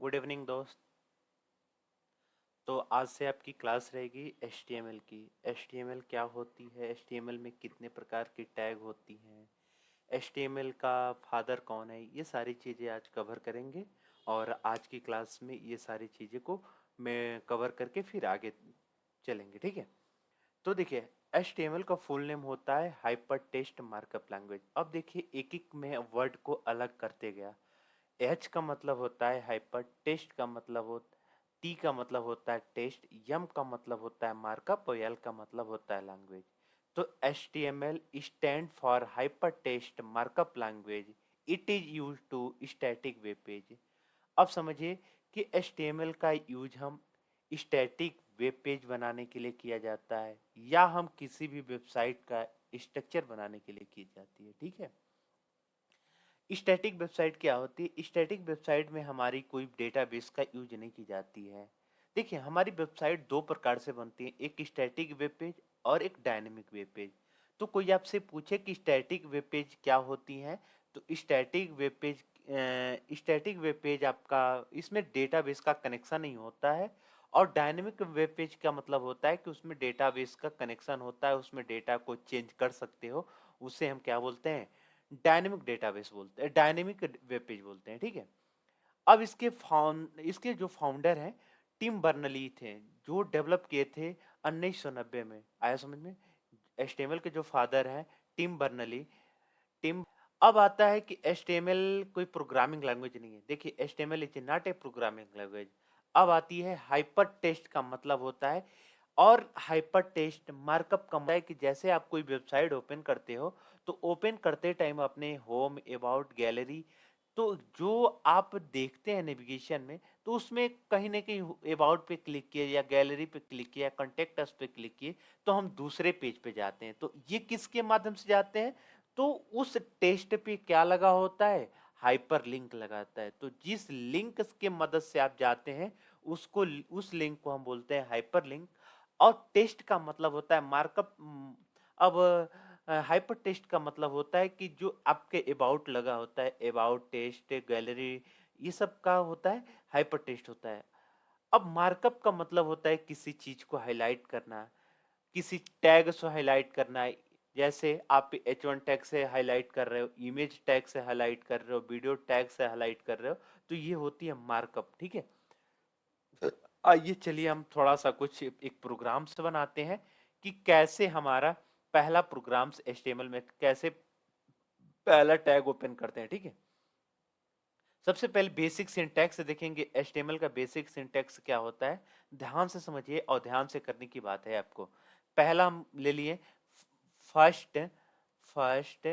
Good evening दोस्त। तो आज से आपकी क्लास रहेगी HTML की। HTML क्या होती है, HTML में कितने प्रकार की टैग होती हैं, HTML का फादर कौन है, ये सारी चीज़ें आज कवर करेंगे। और आज की क्लास में ये सारी चीज़ें को मैं कवर करके फिर आगे चलेंगे, ठीक है। तो देखिए, HTML का फुल नेम होता है हाइपर टेक्स्ट मार्कअप लैंग्वेज। अब देखिए, एक एक में वर्ड को अलग करते गया। एच का मतलब होता है हाइपर, टेस्ट का मतलब होता, टी का मतलब होता है टेस्ट, यम का मतलब होता है मार्कअप और एल का मतलब होता है लैंग्वेज। तो HTML stand for hyper text markup language. It is use to static web page. अब समझिए कि HTML का यूज हम स्टैटिक वेब पेज बनाने के लिए किया जाता है, या हम किसी भी वेबसाइट का स्ट्रक्चर बनाने के लिए की जाती है, ठीक है। स्टैटिक वेबसाइट क्या होती है? स्टैटिक वेबसाइट में हमारी कोई डेटाबेस का यूज नहीं की जाती है। देखिए, हमारी वेबसाइट दो प्रकार से बनती है, एक स्टैटिक वेब पेज और एक डायनेमिक वेब पेज। तो कोई आपसे पूछे कि स्टैटिक वेब पेज क्या होती है, तो स्टैटिक वेब पेज आपका, इसमें डेटाबेस का कनेक्शन नहीं होता है। और डायनेमिक वेब पेज का मतलब होता है कि उसमें डेटाबेस का कनेक्शन होता है, उसमें डेटा को चेंज कर सकते हो। उसे हम क्या बोलते हैं? डायनेमिक डेटाबेस बोलते हैं, डायनेमिक वेब पेज बोलते हैं, ठीक है। अब इसके जो फाउंडर हैं, टिम बर्नली थे, जो डेवलप किए थे 1990 में। आया समझ में? HTML के जो फादर हैं, टिम बर्नली। टिम अब आता है कि HTML कोई प्रोग्रामिंग लैंग्वेज नहीं है। देखिए, HTML is not a programming language. अब आती है हाइपर टेक्स्ट का मतलब होता है, और हाइपर टेक्स्ट मार्कअप का मतलब है कि जैसे आप कोई वेबसाइट ओपन करते हो, तो ओपन करते टाइम अपने होम, अबाउट, गैलरी, तो जो आप देखते हैं नेविगेशन में, तो उसमें कहीं ना कहीं अबाउट पे क्लिक किए या गैलरी पे क्लिक किए या कॉन्टेक्ट अस पे क्लिक किए, तो हम दूसरे पेज पे जाते हैं। तो ये किसके माध्यम से जाते हैं? तो उस टेक्स्ट पे क्या लगा होता है? हाइपर लिंक लगाता है। तो जिस लिंक के मदद से आप जाते हैं, उसको, उस लिंक को हम बोलते हैं हाइपर लिंक। और टेस्ट का मतलब होता है मार्कअप। अब हाइपर टेस्ट का मतलब होता है कि जो आपके अबाउट लगा होता है, अबाउट, टेस्ट, गैलरी, ये सब का होता है हाइपर टेस्ट होता है। अब मार्कअप का मतलब होता है किसी चीज को हाईलाइट करना, किसी टैग से हाईलाइट करना है। जैसे आप H1 टैग से हाईलाइट कर रहे हो, इमेज टैग से हाईलाइट कर रहे हो, वीडियो टैग से हाईलाइट कर रहे हो, तो ये होती है मार्कअप, ठीक है। आइए चलिए हम थोड़ा सा कुछ एक प्रोग्राम से बनाते हैं कि कैसे हमारा पहला प्रोग्राम HTML में कैसे पहला टैग ओपन करते हैं, ठीक है। सबसे पहले बेसिक सिंटैक्स देखेंगे। HTML का बेसिक सिंटैक्स क्या होता है, ध्यान से समझिए और ध्यान से करने की बात है आपको। पहला हम ले लिए फर्स्ट फर्स्ट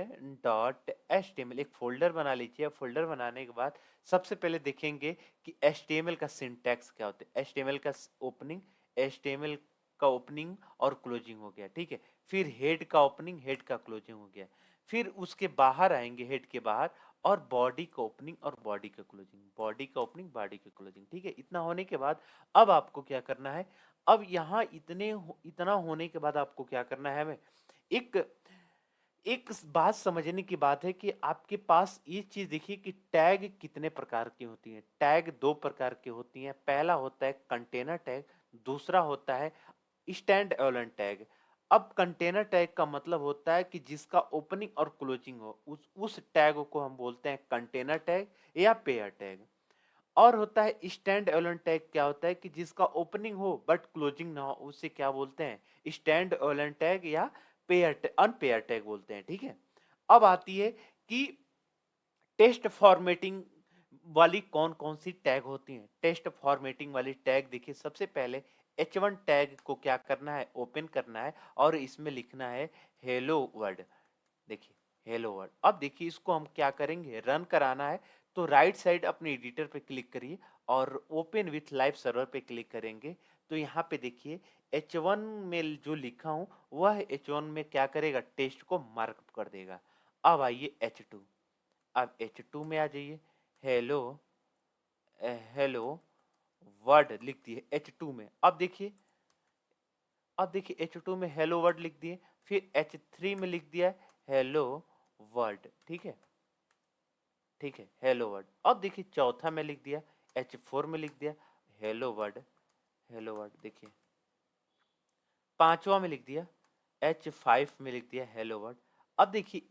डॉट HTML, एक फोल्डर बना लीजिए। फोल्डर बनाने के बाद सबसे पहले देखेंगे कि HTML का सिंटैक्स क्या होता है। HTML का ओपनिंग, HTML का ओपनिंग और क्लोजिंग हो गया, ठीक है। फिर हेड का ओपनिंग, हेड का क्लोजिंग हो गया। फिर उसके बाहर आएंगे, हेड के बाहर, और बॉडी का ओपनिंग और बॉडी का क्लोजिंग, बॉडी का ओपनिंग, बॉडी का क्लोजिंग, ठीक है। इतना होने के बाद अब आपको क्या करना है? अब यहाँ इतना होने के बाद आपको क्या करना है? हमें एक एक बात समझने की बात है कि आपके पास ये चीज देखिए कि टैग कितने प्रकार की होती हैं। टैग दो प्रकार की होती हैं। पहला होता है कंटेनर टैग, दूसरा होता है स्टैंड एलोन टैग। अब कंटेनर टैग का मतलब होता है कि जिसका ओपनिंग और क्लोजिंग हो, उस टैग को हम बोलते हैं कंटेनर टैग या पेयर टैग। और होता है स्टैंड एलोन टैग, क्या होता है कि जिसका ओपनिंग हो बट क्लोजिंग ना हो, उसे क्या बोलते हैं? स्टैंड एलोन टैग या पेयर अनपेयर टैग बोलते हैं, ठीक है। अब आती है कि टेस्ट फॉर्मेटिंग वाली कौन कौन सी टैग होती हैं। टेस्ट फॉर्मेटिंग वाली टैग देखिए, सबसे पहले H1 टैग को क्या करना है? ओपन करना है और इसमें लिखना है हेलो वर्ड। देखिए, हेलो वर्ड। अब देखिए, इसको हम क्या करेंगे? रन कराना है। तो राइट साइड अपने एडिटर पे क्लिक करिए और ओपन विथ लाइव सर्वर पे क्लिक करेंगे। तो यहाँ पे देखिए, H1 में जो लिखा हूँ वह H1 में क्या करेगा? टेस्ट को मार्कअप कर देगा। अब आइए H2। अब H2 में आ जाइए। हेलो, हेलो वर्ड लिख दिए H2 में। अब देखिए H2 में हेलो वर्ड लिख दिए। फिर H3 में लिख दिया हेलो वर्ड, ठीक है। ठीक है, हेलो वर्ड। अब देखिए चौथा में लिख दिया H4 में लिख दिया हेलो वर्ड, हेलो वर्ड देखिए। पांचवा में लिख दिया H5 में लिख दिया हेलो वर्ड। अब देखिए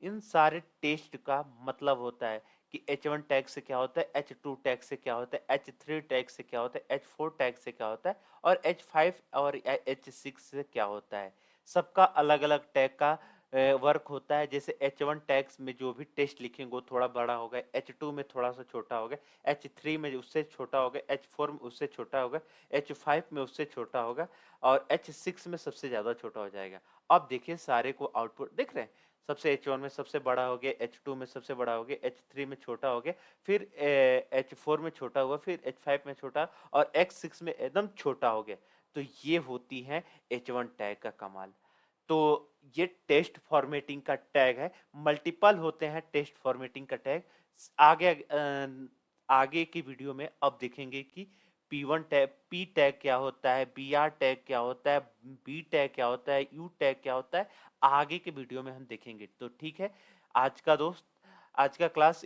इन सारे टेस्ट का मतलब होता है कि H1 टैग से क्या होता है, H2 टैग से क्या होता है, H3 टैग से क्या होता है, H4 टैग से क्या होता है और H5 और H6 से क्या होता है। सबका अलग अलग टैग का वर्क होता है। जैसे H1 टैग्स में जो भी टेस्ट लिखेंगे वो थोड़ा बड़ा होगा, H2 में थोड़ा सा छोटा होगा, H3 में उससे छोटा होगा, H4 में उससे छोटा होगा, H5 में उससे छोटा होगा और H6 में सबसे ज्यादा छोटा हो जाएगा। अब देखिए सारे को आउटपुट देख रहे हैं, सबसे H1 में सबसे बड़ा हो गया, H2 में सबसे बड़ा हो गया, H3 में छोटा हो गया, फिर H4 में छोटा हुआ, फिर H5 में छोटा और H6 में एकदम छोटा हो गया। तो ये होती है H1 टैग का कमाल। तो ये टेस्ट फॉर्मेटिंग का टैग है। मल्टीपल होते हैं टेस्ट फॉर्मेटिंग का टैग। आगे की वीडियो में अब देखेंगे कि P1 टैग, P टैग क्या होता है, BR टैग क्या होता है, B टैग क्या होता है, U टैग क्या होता है, आगे के वीडियो में हम देखेंगे। तो ठीक है, आज का क्लास